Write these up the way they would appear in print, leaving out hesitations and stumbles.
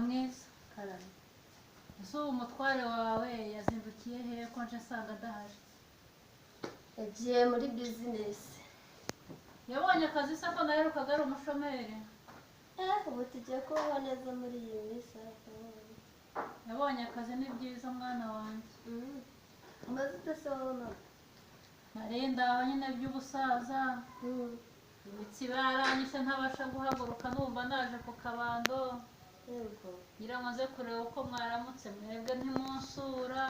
mwiza karame ese uwo mutware wawe yazindukiye he ko nje nsanga adahari yagiye muri bizinesi yabonye akazi se ko naherukaga ari umushomeri ubu tugiye kubaho neza muri iyi minsi yabonye akazi ni byiza mwana wanjye umaze utese wowe narinda aho nyine by'ubusaza imitsi baranyise ntabasha guhaguruka numva naje ku kabando ngira ngo nze kureba uko mwaramutse mwebwe ntimunsura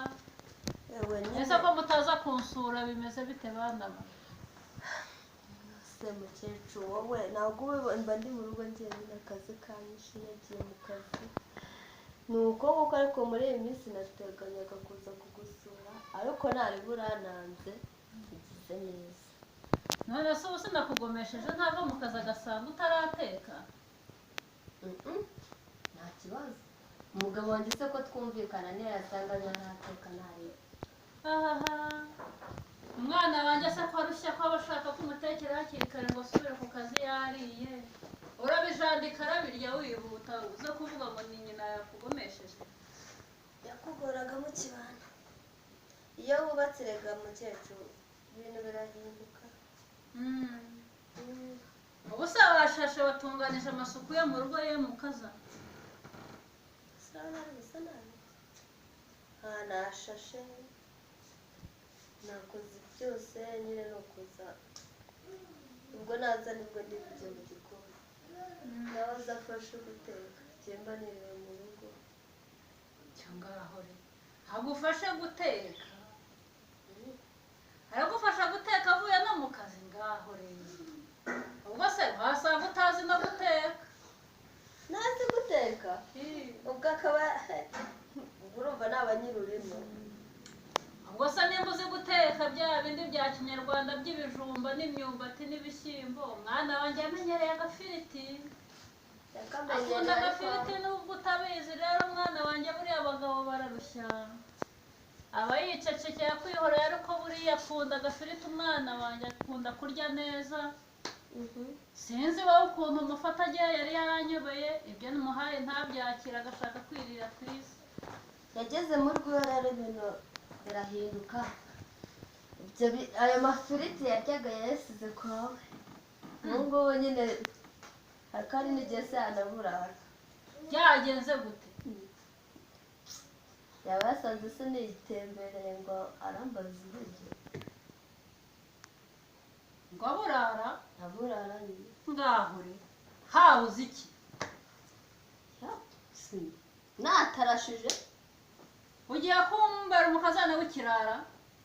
ese ko mutaza kunsura bimeze bite bana se mukecuru wowe ntabwo mba ndi mu rugo njyenyine akazi kanyishe yagiye mu kazi ni uko nguko ariko muri iyi minsi nateganyaga kuza kugusura ariko ntari burananze bigize neza none se ubu sinakugomesheje ntava mu kazi agasanga utarateka nta kibazo umugabo wanjye se ko twumvikana niyo yasanga ntarateka ntareba ahaha umwana wanjye se ko arushya ko aba ashaka ko umutekera hakiri kare ngo asubire ku kazi yariye urabijandika arabirya wihuta uze kuvuga ngo ni nyina yakugomesheje yakugoraga mu kibano iyo wubatse rega mukecuru ibintu birahinduka ubu se bashashe batunganije amasuku yo mu rugo ye mukaza bisa nabi nashashe nakoze byose nyine no kuza ubwo naza nibwo ndi kujya mu gikoni nawe azafashe guteka cyemba niriwe mu rugo cyangwa ahore agufashe guteka aragufasha guteka avuye no mu kazi ngaho rero ubwo se wasanga utazi no guteka ntazi guteka ubwo akaba urumva n'abanyirurimo ubwo se nimba uzi guteka bya bindi bya kinyarwanda by'ibijumba n'imyumbati n'ibishyimbo mwana wanjye yamenyereye agafiriti akunda agafiriti n'ubwo utabizi rero mwana wanjye buriya abagabo bararushya aba yicecekeye kwihorera ariko buriya akunda agafiriti umwana wanjye akunda kurya neza sinzi wowe ukuntu umufata agiye yari yaranyobeye ibyo nimuhaye ntabyakira agashaka kwirira ku isi yageze mu rwego rero ibintu birahinduka ayo mafiriti yaryaga yayasize kwawe ubu ngubu nyine akari n'igihe se yanaburara byagenze gute yaba yasanze se niyitembereye ngo arambaza ibiryo ngo aburara aburara nyine ngahure hawuze iki natarashije ugiye kumbera umukazana w'ikirara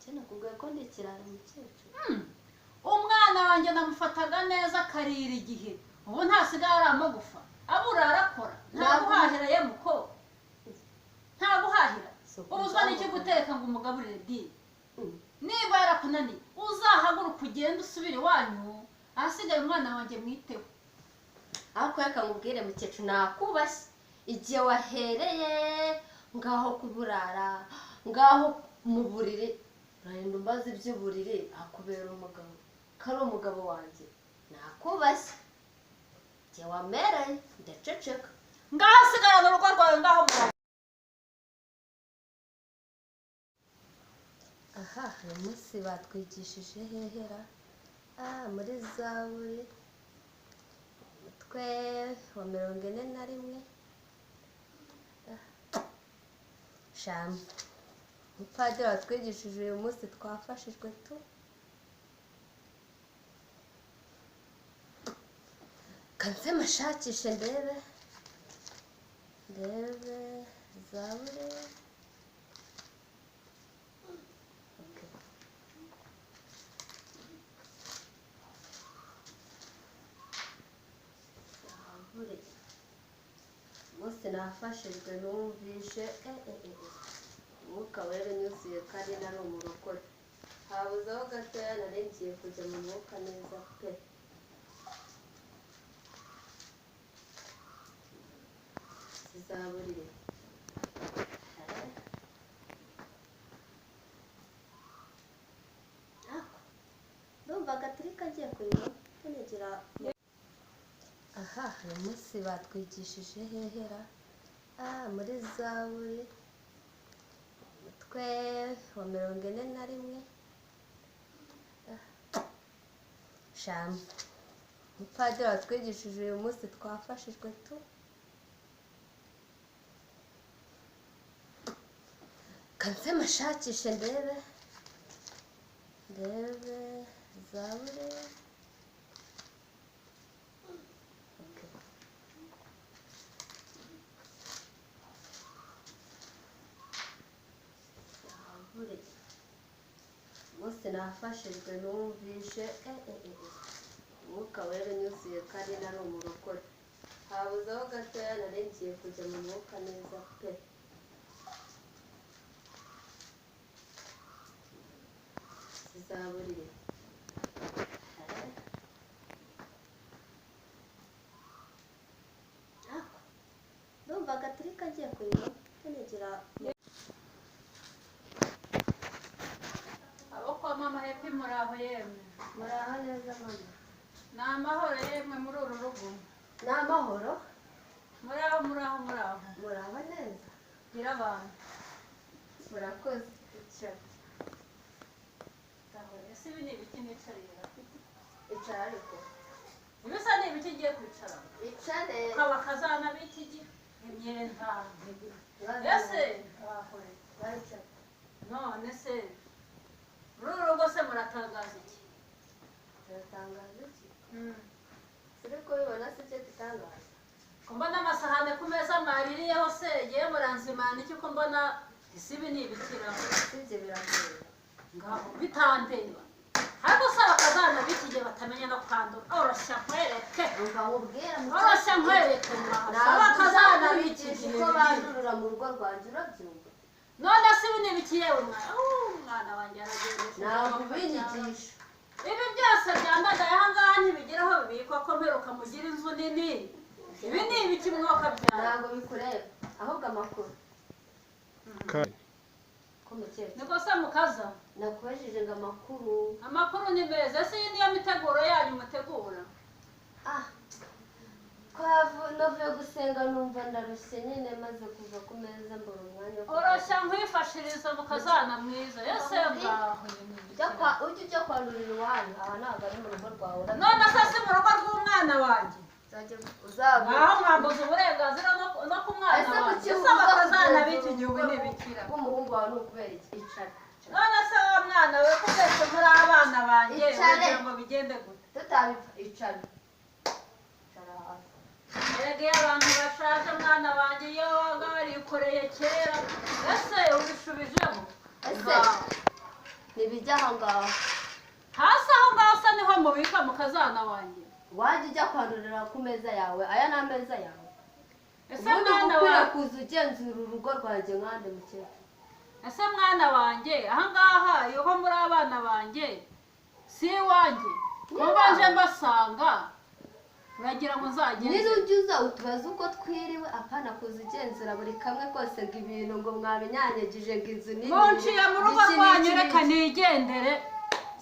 cyane kubwiye ko ndi ikirara mukecuru umwana wanjye namufataga neza akarira igihe ubu ntasigaye ari amagufa abura arakora ntaguhahira ye muko ntaguhahira ubuzwa n'iki guteka ngo umugaburire di niba yarakunaniye uzahaguruka ugende usubire iwanyu ahasigaye umwana wanjye mwiteho ariko reka nkubwire mukecuru nakubashye igihe wahereye ngaho kuburara ngaho mu buriri uragenda umbaza iby'uburiri akubera umugabo ko ari umugabo wanjye nakubashye igihe wamereye ndaceceka ngaho asigarana urugo rwawe ngaho mwana aha uyu munsi batwigishije hehera muri zaburi umutwe wa 41 shamba umupadiri watwigishije uyu munsi twafashijwe tu kanse mashakishe ndebe zaburi Mose nafashijwe numvishe umwuka wera nyuzuye kandi nari umurokore habuzeho gatoya nari ngiye kujya mu mwuka neza pe zizaburire ndumva agaturika agiye kunywa kunegera aha uyu munsi batwigishije hehera muri Zaburi umutwe wa 41 Shama umupadiri watwigishije uyu munsi twafashijwe tu kansema shakishe ndebe Zaburi Mose nafashijwe numvishe umwuka wera nyuzuye kandi nari umurokore habuzeho gatoya narengiye kujya mu mwuka neza pe Zaburi ndumva gaturika agiye kureba kunegira kwa mama happy muraho yemwe muraho neza mama ni amahoro yemwe muri uru rugo ni amahoro muraho neza gira abantu murakoze icara ese ibi ni ibiki nicarira icara ariko ibisa ni ibiki ngiye kwicara icare ukaba kazana b'iki imyenda ese none se rugo se muratangaza iki turatangaza iki sire ko bibona se cyo gitangaza ko mbona amasahane ku meza maririyeho se yewe muranzimana iki ko mbona isibi ni ibikira sije biragoye ngaho bitandeba ariko se abakazana b'iki gihe batamenya no kwandura oroshya nkwereke oroshya nkwereke abakazana b'iki gihe ko bandurura mu rugo rwanjye urabyumva none se ibi ni ibiki yewe mwana wanjye aragendesha ntabwo ubinyigisha ibi byose byandagaye aha ngaha ntibigira aho bibikwa ko mperuka mugira inzu nini ibi ni ibiki mwuka byawe ntabwo bikureba ahubwo amakuru ko mukecuru niko se mukaza nakubajije ngo amakuru ni meza ese iyi niyo miteguro yanyu mutegura navuye gusenga numva ndarushye nyine maze kuva ku meza mbura umwanya oroshya nkwifashiriza mukazana mwiza ese ngaho ujya ujya kwandurira iwanyu aha ntabwo ari mu rugo rwawe none se si mu rugo rw'umwana wanjye aho mwambuza uburenganzira no ku mwana wanjye ese abakazana b'iki gihugu ntibikira umuhungu wawe ni ukubera iki none se wa mwana we ko mwese muri abana banjye kugira ngo bigende gute tutabipfa icare erega iyo abantu bashaje mwana wanjye iyo waga barikoreye kera ese ubishubijeho ese ntibijya aho ngaho hasi aho ngaho se niho mubika mukazana wanjye wajya ujya kwandurira ku meza yawe aya ni ameza yawe ese ubundi mwana gukwiye wanjye kuza ugenzura urugo rwanjye nkande mukecuru ese mwana wanjye aha ngaha iyo muri abana banjye si iwanjye kuba nje mbasanga uragira ngo nzagende nirujya uza utubaza uko twiriwe apana kuza ugenzura buri kamwe kose ngo ibintu ngo mwabinyanyagije ngo inzu nini munciye mu rugo rwanyu reka nigendere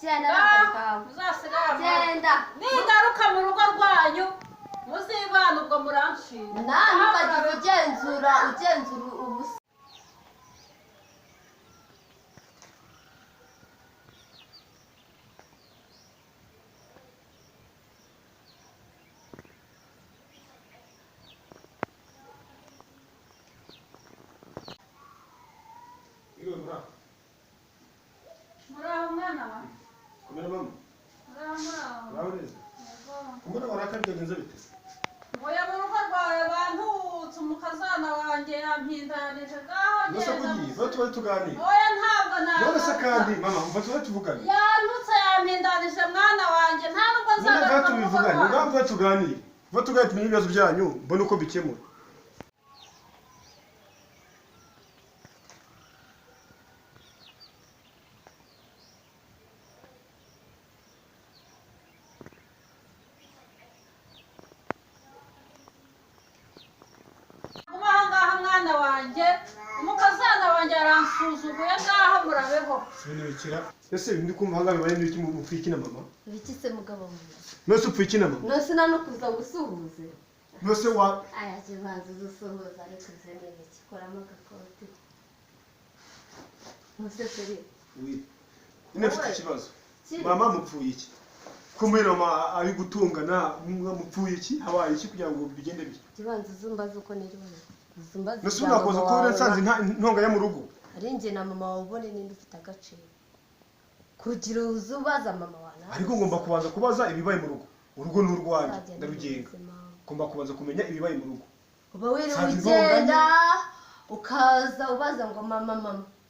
genda n'akazi kawe genda ningaruka mu rugo rwanyu muzibana ubwo muranshinga ntukajya ugenzura ubusa muraho mwana wa kumera mama muraho neza kumera warakabye neza bite muye mu rugo rwawe bantutse umukazana wanjye yampindanije ngaho nose kugiye zo tuba tuganira oya ntabwo none se kandi mama umva tuba tuvugana yantutse yampindanije mwana wanjye nta nubwo nzagaruka mu rugo rwawe ngaho tuganire vuba tuganire tumenye ibibazo byanyu mbone uko bikemura umukazana wanjye aransuzuguye ngaho murabeho sinibikira ese ndi kumva hanga bibaye n'iki mupfiki na mama bikise mugabo mwiza nose upfiki na mama nose nano kuza gusuhuze nose wa aya kibanza uzusuhuza ariko zemeye kikoramo agakoti nose seri nyine mfite ikibazo mama mupfuye iki kumera mama ari gutungana mupfuye iki habaye iki kugira ngo bigende bye kibanza uzumbaza uko niribona uzumbaza nose unakoze ko uransanze ntonga ya mu rugo ari nje na mama wawe ubone ninde ufite agaciro kugira uzubaza mama wana ariko ngomba kubanza kubaza ibibaye mu rugo urugo n'urwanjye ndarugenga ngomba kubanza kumenya ibibaye mu rugo uba wiriwe ugenda ukaza ubaza ngo mama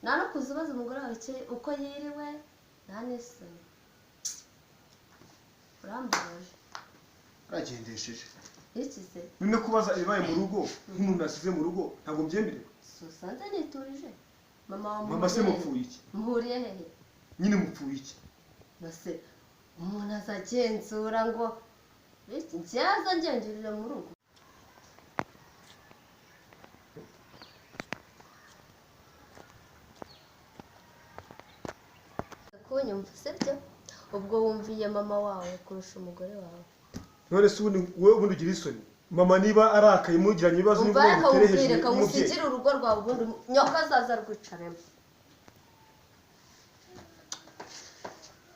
nta no kuza ubaza umugore wawe uko yiriwe nta n'isoni urambabaje aragendesheje ikize none kubaza ibibaye mu rugo nk'umuntu asize mu rugo ntabwo mbyemerewe susanze niturije mama se mupfuye iki muhuriye hehe nyine mupfuye iki base umuntu azagenzura ngo njyaza ngenzurira mu rugo kunyumva sibyo ubwo wumviye mama wawe kurusha umugore wawe none se wowe ubundi ugira isoni mama niba arakaye mugiranye ibibazo niba mutere hejuru musigire urugo rwawe ubundi nyoka azaza rwicaremo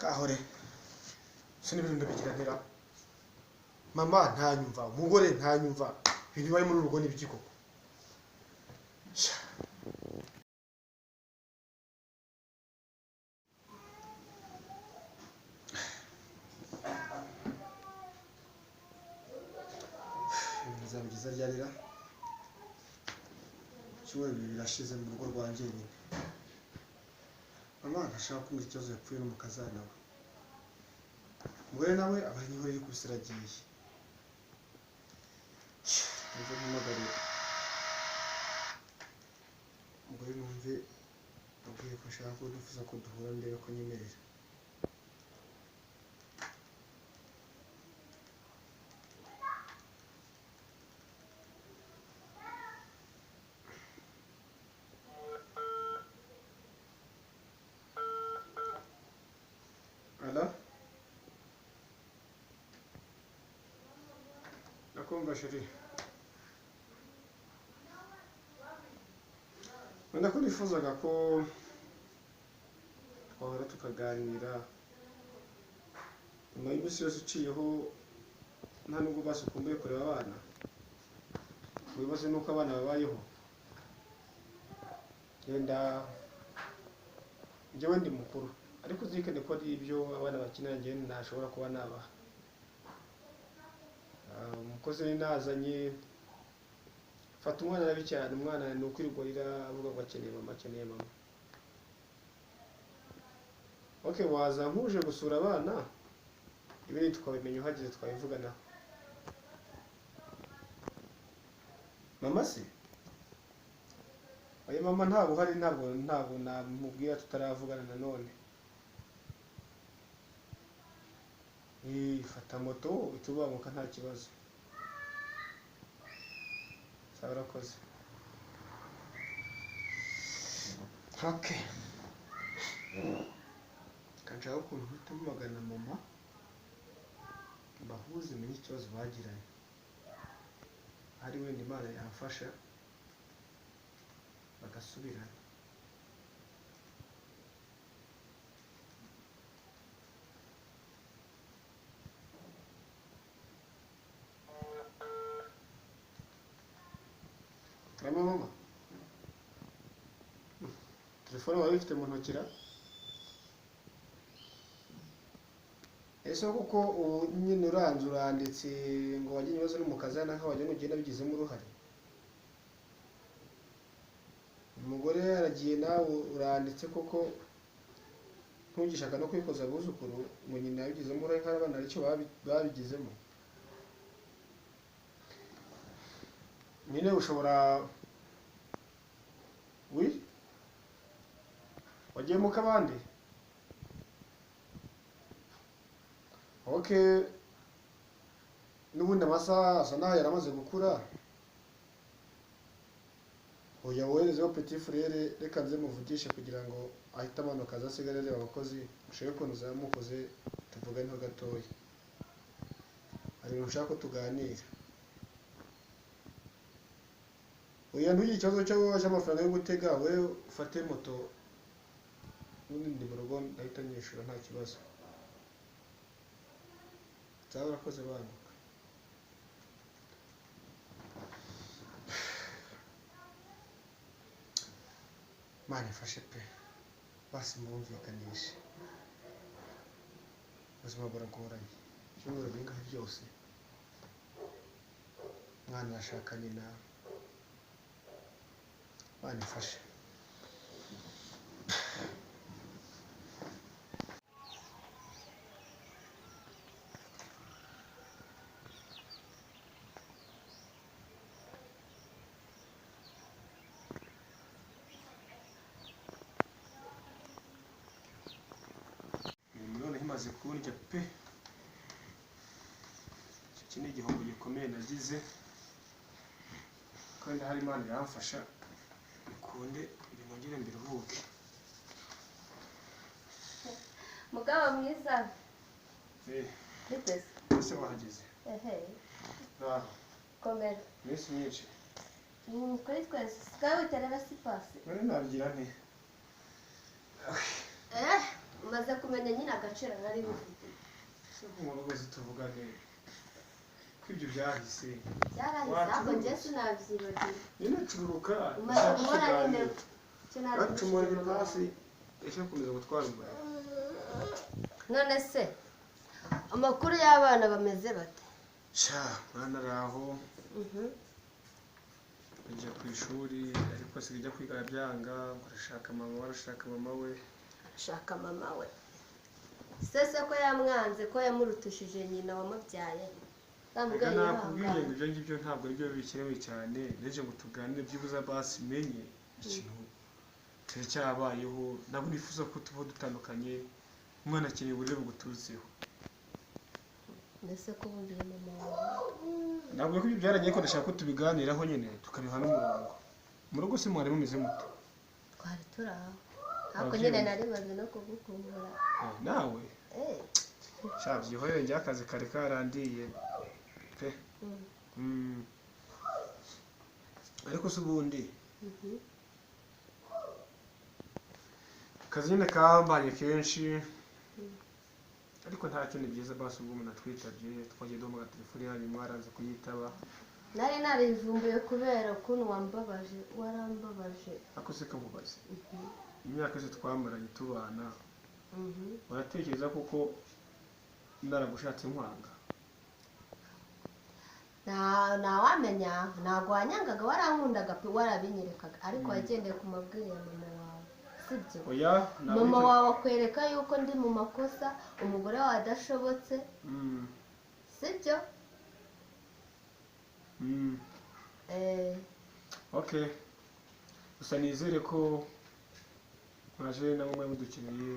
kahore se n'ibintu ndabigiranira mama ntanyumva umugore ntanyumva ibintu bari muri urugo n'ibiki koko bizabigiza ryarira cyuwe birashize mu rugo rwanjye nyine mama ntashaka kumva ikibazo yapfuye n'umukazana we umugore nawe abanyihoreye kubisiragiye nze mpamagare umugore numve abwiye ko ashaka ko nifuza ko duhura ndebe ko nyemerera nakumva sheri wenda ko nifuzaga ko twahora tukaganira nyuma y'iminsi yose uciyeho nta nubwo basukumbuye kureba abana wibaze nuko abana babayeho yenda njyewe ndi mukuru ariko uzirikane ko ari ibyo abana bakenera njyewe ntashobora kuba nabaha umukozi nazanye fata umwana nabi cyane umwana ni ukwirirwa avuga ngo akeneye mama okay waza nkuje gusura abana ibindi tukabimenya uhageze twabivuganaho mama se oya mama ntabwo uhari ntabwo namubwira tutaravugana nanone fata moto itubanguka nta kibazo sawa urakoze okay kanshaka ukuntu uhita mpamagana mama mbahuze menye ikibazo bagiranye hari wenda Imana yamfasha bagasubirana mama telefone wari ufite mu ntoki ese kuko nyine uranze uranditse ngo wajye ibibazo n'umukazana nkaho wajya ugenda bigizemo uruhare umugore yaragiye nawe uranditse koko ntugishaka no kwikoza abuzukuru ngo nyine yabigizemo uruhare kandi abana aricyo babigizemo nyine ushobora wagiye mu kabande okay n'ubundi amasaha asa naho yaramaze gukura oya woherezeho petit frere reka nze muvugishe kugira ngo ahite amanuka aza asigare areba abakozi ushake ukuntu uzamukoze tuvuganeho gatoya hari ibintu ushaka ko tuganira oya ntugire ikibazo cy'amafaranga yo gutega we ufate moto n'ubundi ndi mu rugo ndahita nyishyura nta kibazo nzaba urakoze bana Mana ifashe pe basi mwumvikanishe ubuzima buragoranye ibyumweru bingahe byose mwana yashakanye nawe Mana ifashe maze kundya pe iki ni igihombo gikomeye nagize kandi hari Imana yamfasha bikunde binongere mbiruhuke mugabo mwiza biteze ese wahageze naho komera iminsi myinshi kuri twese sikawe uterera sipasi none nabigira nte umaze kumenya nyine agaciro nari bifite mu rugo zituvugane ko ibyo byahise byarahise ahubwo njye sinabyibagiwe nyine cururuka umaze kubona nyine acumura ipasi ese akomeza gutwara umuriro none se amakuru y'abana bameze bate sha mwana araho ajya ku ishuri ariko asigaye kwiga arabyanga ngo arashaka mama we shaka mama we sese ko yamwanze ko yamurutushije nyina wamubyaye bamubwiye nakubwiye ngo ibyo ngibyo ntabwo aribyo bikenewe cyane neje ngo tuganire byibuza basi menye ikintu cyabayeho ntabwo nifuza ko tuba dutandukanye umwana akeneye uburere buguturutseho mbese ko bumviye mama wawe ntabwo ko ibyo byaragiye ko ndashaka ko tubiganiraho nyine tukabiha n'umurongo mu rugo se mwari mumeze mute twari turi aho ariko nyine nari maze no kugukumbura nawe shabyihoye njye akazi kare karandiye pe ariko se ubundi akazi nyine kambanye kenshi ariko nta kintu byiza basi ubwo umuntu atwitabye twagiye duhamagara telefone yanyu mwaranze kuyitaba nari narivumbuye kubera ukuntu wambabaje warambabaje ako se kamubaze imyaka yose twamaranye tubana uratekereza kuko naragushatse nkwanga ntawamenya ntabwo wanyangaga warankundaga pe warabinyerekaga ariko wagendeye ku mabwire ya mama wawe sibyo oya mama wawe akwereka yuko ndi mu makosa umugore wawe adashobotse sibyo okay gusa nizere ko mwaje na mwe mudukeneye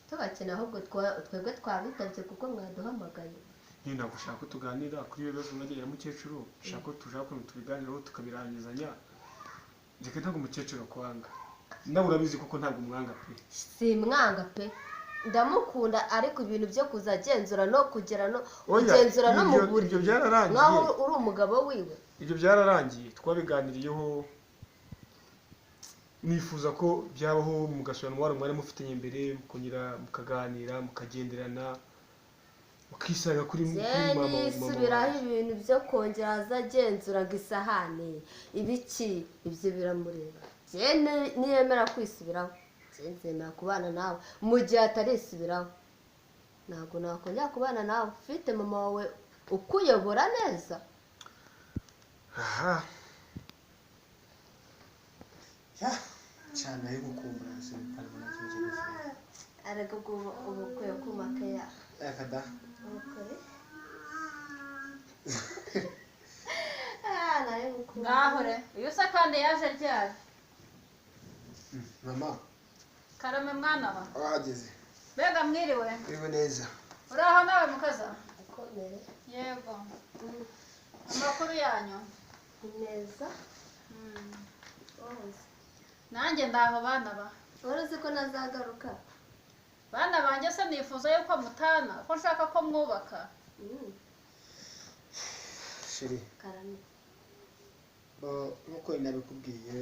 tubakina ahubwo twebwe twabitabye kuko mwaduhamagaye nyine ntabwo ushaka ko tuganira kuri iyo bibazo mwagirira mukecuru ushaka ko tushaka ko tubiganiraho tukabirangizanya reka ntabwo umukecuru akwanga nawe urabizi kuko ntabwo umwanga pe si mwanga pe ndamukunda ariko ibintu byo kuzagenzura no kugera no kugenzura no mu buryo ibyo byararangiye nkaho uri umugabo wiwe ibyo byararangiye twabiganiriyeho nifuza ko byabaho mugasubirana umubano mwari mufitanye imbere mukongera mukaganira mukagenderana ukisanga kuri mama nisubiraho ibintu byo kongera azagenzura ngo isahane ibiki ibyo biramureba niyemera kwisubiraho nzemera kubana nawe mu gihe atarisubiraho ntabwo nakongera kubana nawe ufite mama wawe ukuyobora neza aha cyane ari gukumbura se parabona cyo cyo ariko ubukwe kumakeya akada okay ngahore uyu se kandi yaje ryari mama karame mwana wa wahageze mbega mwiriwe uriwe neza uraho nawe mukaza akomeye yego amakuru yanyu neza nanjye ndaho bana ba wari uzi ko nazagaruka bana banjye se nifuza yuko mutana ko nshaka ko mwubaka shiri karame nk'uko nabikubwiye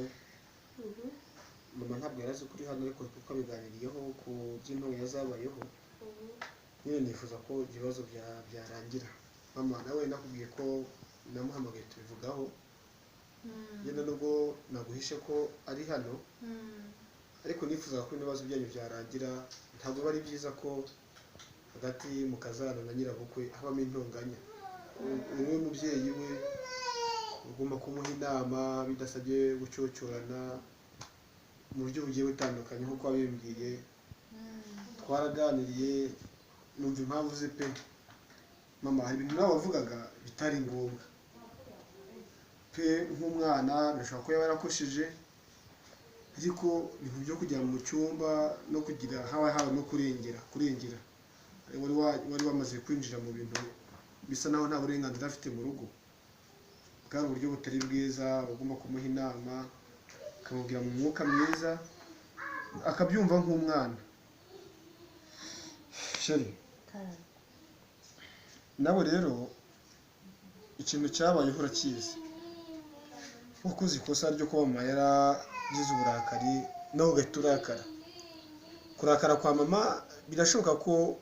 mama ntabwo yari azi kuri hano ariko kuko abiganiriyeho ku by'intoya zabayeho nyine nifuza ko ibibazo byarangira. Mama nawe nakubwiye ko namuhamagaye tubivugaho ngenda nubwo naguhishe ko ari hano ariko nifuza ko ibibazo byanyu byarangira. Ntabwo bari byiza ko hagati mu kazana na nyirabukwe habamo intonganya. Umwe mubyeyi we ugomba kumuha inama bidasabye gucyocorana mu buryo bugiye butandukanye nk'uko wabimbwiye. Twaraganiriye numva impamvu ze pe. Mama hari ibintu nawe wavugaga bitari ngombwa pe, nk'umwana birashobora kuba yarakosheje ariko ni mu byo kujya mu cyumba no kugira hawe no kurengera wari wamaze kwinjira mu bintu bisa naho nta burenganzira afite mu rugo. Bwari uburyo butari bwiza, bagomba kumuha inama akamubwira mu mwuka mwiza akabyumva nk'umwana. Sheri nawe rero ikintu cyabayeho urakizi, wakoze ikosa ryo kuba mama yaragize uburakari nawe ugahita urakara. Kurakara kwa mama birashoboka ko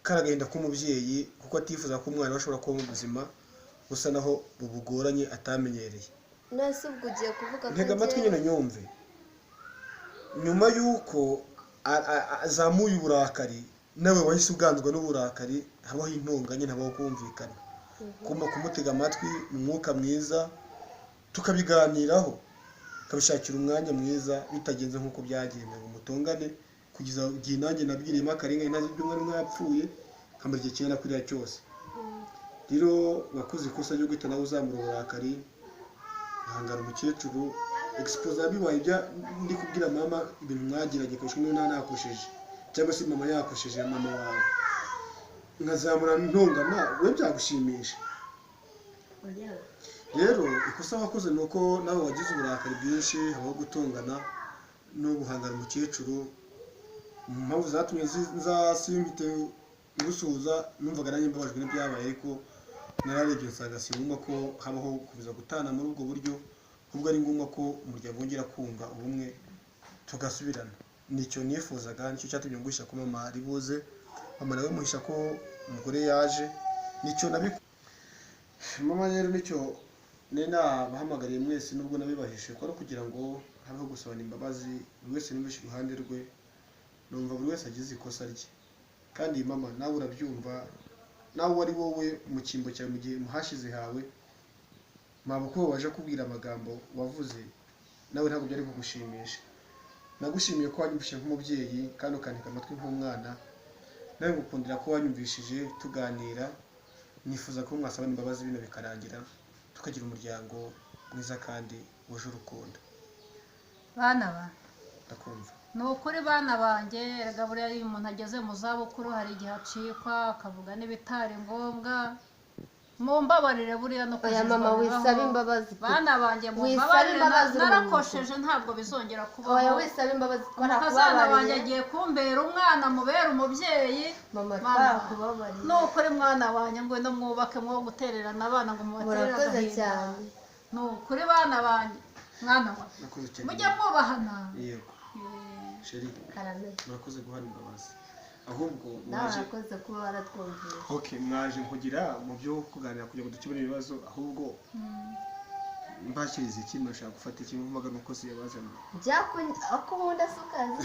kari agahinda k'umubyeyi kuko atifuza ko umwana we ashobora kuba mu buzima busa naho bubugoranye atamenyereye. nase ubwo ugiye kuvuga ko ntega amatwi nyine nyumve. Nyuma y'uko azamuye uburakari nawe wahise uganzwa n'uburakari, habaho intonganya ntabaho kumvikana. Kumva kumutega amatwi mu mwuka mwiza tukabiganiraho, tukabishakira umwanya mwiza bitagenze nk'uko byagenze ngo mutongane kugeza igihe nanjye nabwiriyemo akarengane ntazi ibyo umwana umwe yapfuye kamara igihe kingana kuriya cyose. Rero wakoze ikosa ryo guhita nawe uzamura uburakari ahangara umukecuru expose abibaye ibya ndi kubwira mama ibintu mwagiranye kashwe no nakosheje cyangwa se mama yakosheje mama wawe nkazamura ntongana we byagushimisha. Rero ikosa wakoze nuko nawe wagize uburakari bwinshi habaho gutongana no guhangara umukecuru. Impamvu zatumye nzasimbite gusuhuza numvaga nanjye mbabajwe n'ibyabaye ariko nararebye nsanga si ngombwa ko habaho kubiza gutana muri ubwo buryo, ahubwo ari ngombwa ko umuryango wongera kumva ubumwe tugasubirana. Nicyo nifuzaga, nicyo cyatumye nguhisha ko mama ari buze. Mama nawe muhisha ko umugore yaje, nicyo mama rero nicyo bahamagariye mwese nubwo nabibahishe ko ari kugira ngo habeho gusabana imbabazi, buri wese yumvishe iruhande rwe. Numva buri wese agize ikosa rye kandi mama nawe urabyumva, nawe wari wowe mu cyimbo cyawe mu gihe muhashize hawe mpamvu ko waje kubwira amagambo wavuze nawe ntabwo byari kugushimisha. Nagushimiye ko wanyumvise nk'umubyeyi kandi ukandika amatwi nk'umwana, nawe ngukundira ko wanyumvishije tuganira. Nifuza ko mwasabana imbabazi bino bikarangira tukagira umuryango mwiza kandi wuje urukundo. Bana ndakumva. Ni ukuri bana banjye, erega buriya iyo umuntu ageze mu zabukuru hari igihe acikwa akavuga n'ibitari ngombwa. Mumbabarire buriya no oya mama wisaba imbabazi bana banjye, mumbabarire narakosheje ntabwo bizongera kubaho. oya wisaba imbabazi Umukazana wanjye agiye kumbera umwana mubera umubyeyi. mama twarakubabariye. Ni ukuri mwana wanjye ngo no mwubake mwo gutererana abana ngo mubaterere murakoze agahinda. cyane. Ni ukuri bana banjye, mwana wa mujye mwubahana. Yego Sheri karame murakoze guhana imbabazi, ahubwo nawe urakoze kuba waratwumviye. Okay, mwaje kugira mu byo kuganira kugira ngo dukemure ibibazo, ahubwo mbakiriza iki mashaka gufata iki mpamagara umukozi yabazanye ako nkunda sukazi